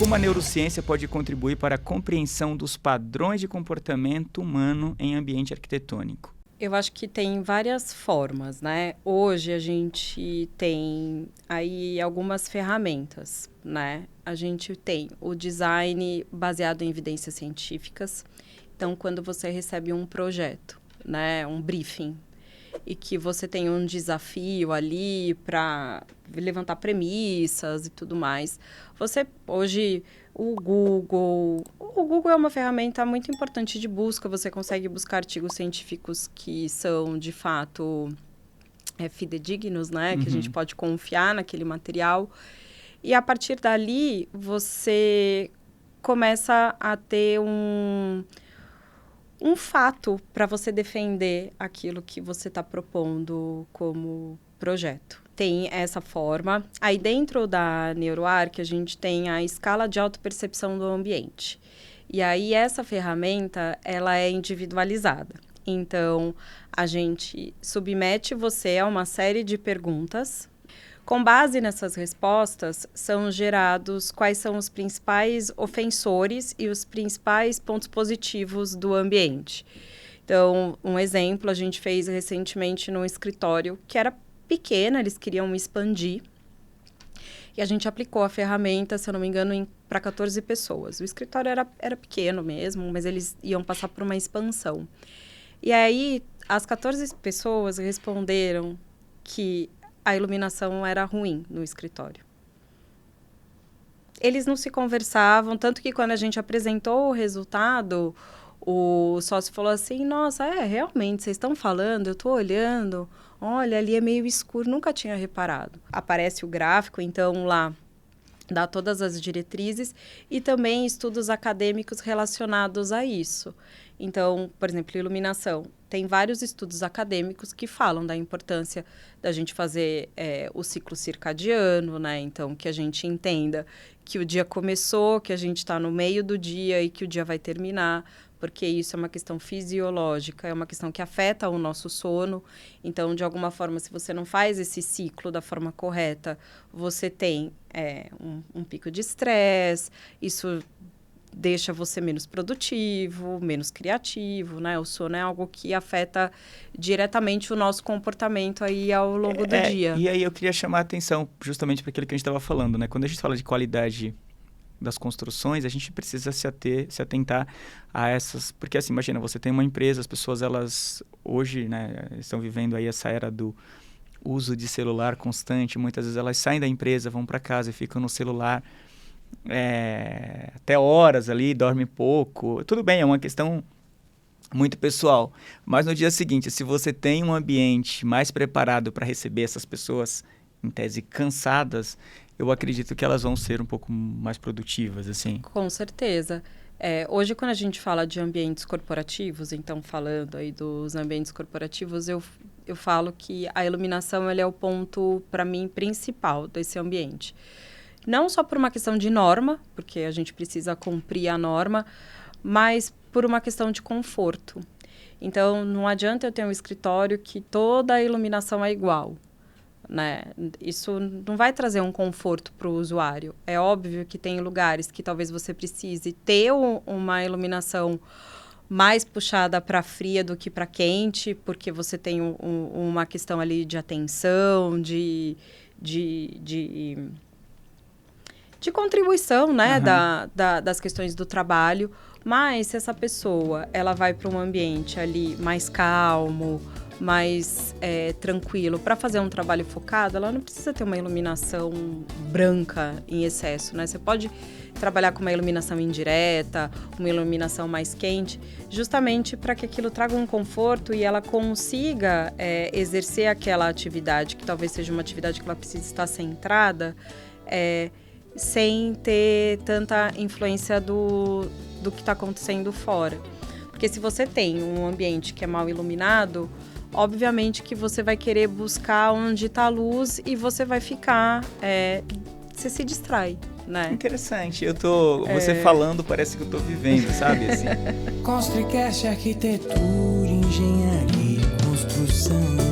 como a neurociência pode contribuir para a compreensão dos padrões de comportamento humano em ambiente arquitetônico? Eu acho que tem várias formas, né? Hoje a gente tem aí algumas ferramentas, né? A gente tem o design baseado em evidências científicas. Então, quando você recebe um projeto, né, um briefing, e que você tem um desafio ali para levantar premissas e tudo mais. Hoje, o Google é uma ferramenta muito importante de busca, você consegue buscar artigos científicos que são, de fato, fidedignos, né? Que a gente pode confiar naquele material. E, a partir dali, você começa a ter um fato para você defender aquilo que você está propondo como projeto. Tem essa forma. Aí, dentro da NeuroArc, a gente tem a escala de autopercepção do ambiente. E aí, essa ferramenta, ela é individualizada. Então, a gente submete você a uma série de perguntas. Com base nessas respostas, são gerados quais são os principais ofensores e os principais pontos positivos do ambiente. Então, um exemplo, a gente fez recentemente num escritório que era pequeno, eles queriam expandir. E a gente aplicou a ferramenta, se eu não me engano, para 14 pessoas. O escritório era pequeno mesmo, mas eles iam passar por uma expansão. E aí, as 14 pessoas responderam que a iluminação era ruim no escritório. Eles não se conversavam, tanto que quando a gente apresentou o resultado, o sócio falou assim, nossa, realmente, vocês estão falando, eu estou olhando, olha, ali é meio escuro, nunca tinha reparado. Aparece o gráfico, então, lá, dá todas as diretrizes e também estudos acadêmicos relacionados a isso. Então, por exemplo, iluminação. Tem vários estudos acadêmicos que falam da importância da gente fazer o ciclo circadiano, né? Então, que a gente entenda que o dia começou, que a gente está no meio do dia e que o dia vai terminar, porque isso é uma questão fisiológica, é uma questão que afeta o nosso sono. Então, de alguma forma, se você não faz esse ciclo da forma correta, você tem um pico de estresse, isso deixa você menos produtivo, menos criativo, né? O sono é algo que afeta diretamente o nosso comportamento aí ao longo do dia. E aí eu queria chamar a atenção justamente para aquilo que a gente estava falando, né? Quando a gente fala de qualidade das construções, a gente precisa se atentar a essas... Porque, assim, imagina, você tem uma empresa, as pessoas, elas hoje, né, estão vivendo aí essa era do uso de celular constante. Muitas vezes elas saem da empresa, vão para casa e ficam no celular até horas ali, dormem pouco. Tudo bem, é uma questão muito pessoal. Mas no dia seguinte, se você tem um ambiente mais preparado para receber essas pessoas, em tese, cansadas, eu acredito que elas vão ser um pouco mais produtivas, assim. Com certeza. Hoje, quando a gente fala de ambientes corporativos, então, falando aí dos ambientes corporativos, eu falo que a iluminação ele é o ponto, para mim, principal desse ambiente. Não só por uma questão de norma, porque a gente precisa cumprir a norma, mas por uma questão de conforto. Então, não adianta eu ter um escritório que toda a iluminação é igual, né? Isso não vai trazer um conforto para o usuário. É óbvio que tem lugares que talvez você precise ter uma iluminação mais puxada para fria do que para quente, porque você tem uma questão ali de atenção, de contribuição, né, das questões do trabalho. Mas se essa pessoa ela vai para um ambiente ali mais calmo, mais tranquilo, para fazer um trabalho focado, ela não precisa ter uma iluminação branca em excesso, né? Você pode trabalhar com uma iluminação indireta, uma iluminação mais quente, justamente para que aquilo traga um conforto e ela consiga exercer aquela atividade, que talvez seja uma atividade que ela precisa estar centrada, sem ter tanta influência do que está acontecendo fora. Porque se você tem um ambiente que é mal iluminado, obviamente que você vai querer buscar onde está a luz e você vai ficar... você se distrai, né? Interessante. Você falando, parece que eu estou vivendo, sabe? Assim. Construcast, arquitetura, engenharia, construção